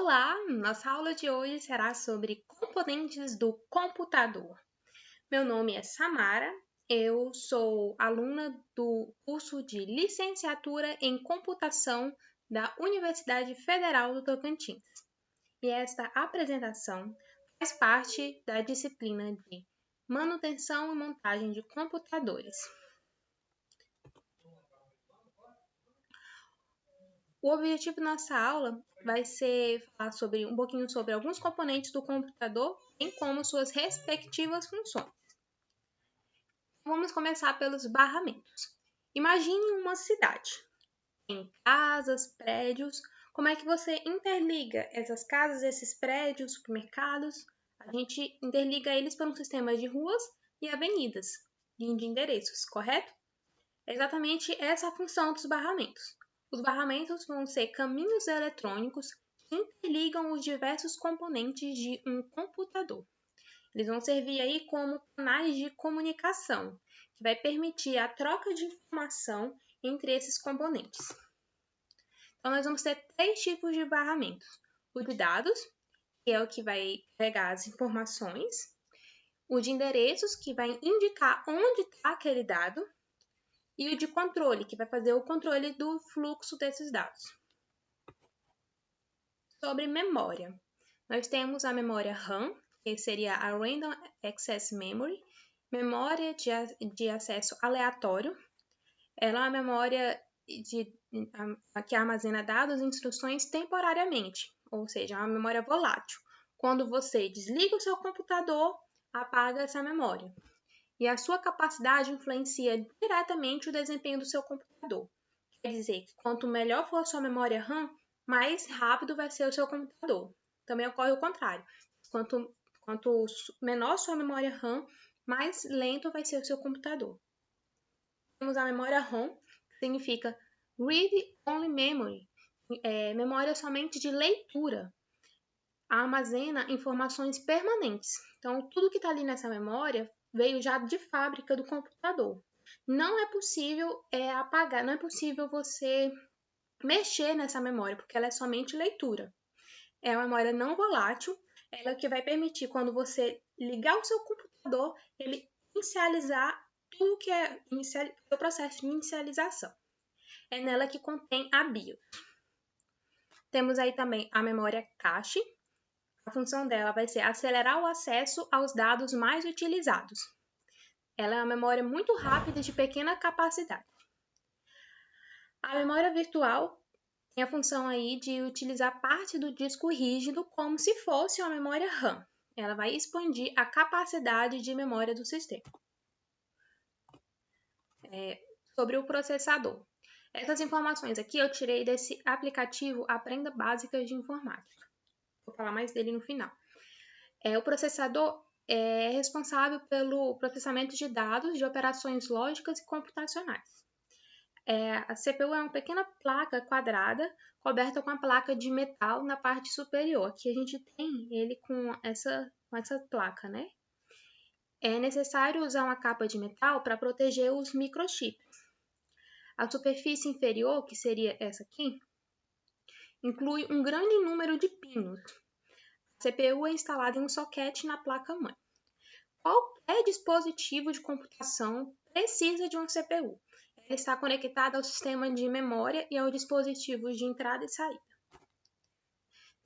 Olá, nossa aula de hoje será sobre componentes do computador. Meu nome é Samara, eu sou aluna do curso de Licenciatura em Computação da Universidade Federal do Tocantins. E esta apresentação faz parte da disciplina de Manutenção e Montagem de Computadores. O objetivo da nossa aula vai ser falar um pouquinho sobre alguns componentes do computador, bem como suas respectivas funções. Vamos começar pelos barramentos. Imagine uma cidade. Tem casas, prédios. Como é que você interliga essas casas, esses prédios, supermercados? A gente interliga eles por um sistema de ruas e avenidas, de endereços, correto? É exatamente essa a função dos barramentos. Os barramentos vão ser caminhos eletrônicos que interligam os diversos componentes de um computador. Eles vão servir aí como canais de comunicação, que vai permitir a troca de informação entre esses componentes. Então, nós vamos ter 3 tipos de barramentos. O de dados, que é o que vai pegar as informações. O de endereços, que vai indicar onde está aquele dado. E o de controle, que vai fazer o controle do fluxo desses dados. Sobre memória, nós temos a memória RAM, que seria a Random Access Memory, memória de acesso aleatório. Ela é uma memória que armazena dados e instruções temporariamente, ou seja, é uma memória volátil. Quando você desliga o seu computador, apaga essa memória. E a sua capacidade influencia diretamente o desempenho do seu computador. Quer dizer que quanto melhor for a sua memória RAM, mais rápido vai ser o seu computador. Também ocorre o contrário. Quanto menor sua memória RAM, mais lento vai ser o seu computador. Temos a memória ROM, que significa Read Only Memory, memória somente de leitura. Armazena informações permanentes. Então, tudo que está ali nessa memória veio já de fábrica do computador. Não é possível apagar, não é possível você mexer nessa memória, porque ela é somente leitura. É uma memória não volátil, ela que vai permitir, quando você ligar o seu computador, ele inicializar tudo que é o processo de inicialização. É nela que contém a BIOS. Temos aí também a memória cache. A função dela vai ser acelerar o acesso aos dados mais utilizados. Ela é uma memória muito rápida e de pequena capacidade. A memória virtual tem a função aí de utilizar parte do disco rígido como se fosse uma memória RAM. Ela vai expandir a capacidade de memória do sistema. Sobre o processador. Essas informações aqui eu tirei desse aplicativo Aprenda Básicas de Informática. Vou falar mais dele no final. O processador é responsável pelo processamento de dados de operações lógicas e computacionais. A CPU é uma pequena placa quadrada coberta com a placa de metal na parte superior. Aqui a gente tem ele com essa placa, né? É necessário usar uma capa de metal para proteger os microchips. A superfície inferior, que seria essa aqui, inclui um grande número de pinos. A CPU é instalada em um soquete na placa-mãe. Qualquer dispositivo de computação precisa de uma CPU. Ela está conectada ao sistema de memória e aos dispositivos de entrada e saída.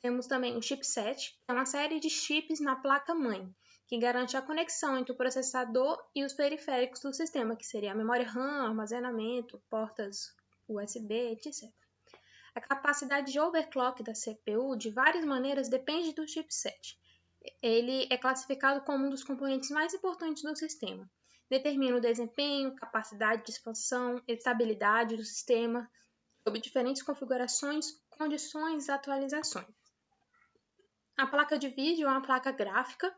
Temos também o chipset, que é uma série de chips na placa-mãe, que garante a conexão entre o processador e os periféricos do sistema, que seria a memória RAM, armazenamento, portas USB, etc. A capacidade de overclock da CPU, de várias maneiras, depende do chipset. Ele é classificado como um dos componentes mais importantes do sistema. Determina o desempenho, capacidade de expansão, estabilidade do sistema, sob diferentes configurações, condições e atualizações. A placa de vídeo é uma placa gráfica,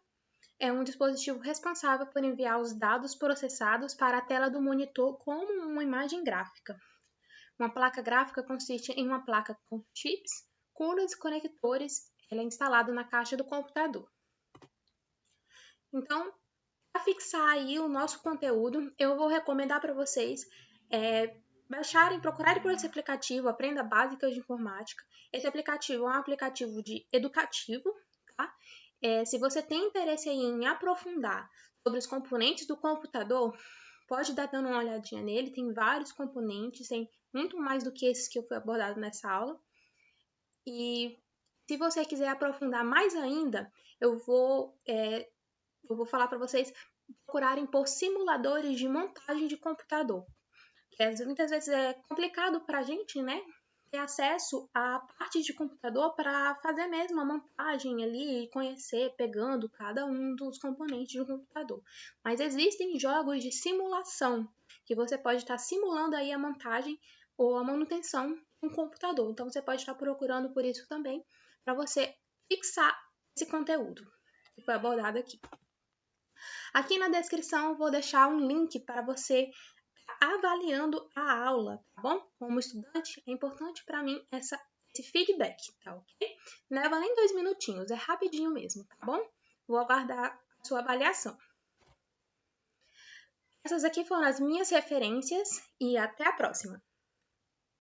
é um dispositivo responsável por enviar os dados processados para a tela do monitor como uma imagem gráfica. Uma placa gráfica consiste em uma placa com chips, coolers e conectores. Ela é instalada na caixa do computador. Então, para fixar aí o nosso conteúdo, eu vou recomendar para vocês procurarem por esse aplicativo, Aprenda Básicas de Informática. Esse aplicativo é um aplicativo educativo, tá? Se você tem interesse aí em aprofundar sobre os componentes do computador, pode dar dando uma olhadinha nele, tem vários componentes, tem muito mais do que esses que eu fui abordado nessa aula. E se você quiser aprofundar mais ainda, eu vou falar para vocês procurarem por simuladores de montagem de computador. Muitas vezes é complicado para a gente, né, ter acesso a parte de computador para fazer mesmo a montagem ali e conhecer pegando cada um dos componentes do computador. Mas existem jogos de simulação que você pode estar simulando aí a montagem ou a manutenção de um computador. Então você pode estar procurando por isso também para você fixar esse conteúdo que foi abordado aqui. Aqui na descrição eu vou deixar um link para você avaliando a aula, tá bom? Como estudante, é importante para mim esse feedback, tá ok? Não leva nem 2 minutinhos, é rapidinho mesmo, tá bom? Vou aguardar a sua avaliação. Essas aqui foram as minhas referências e até a próxima!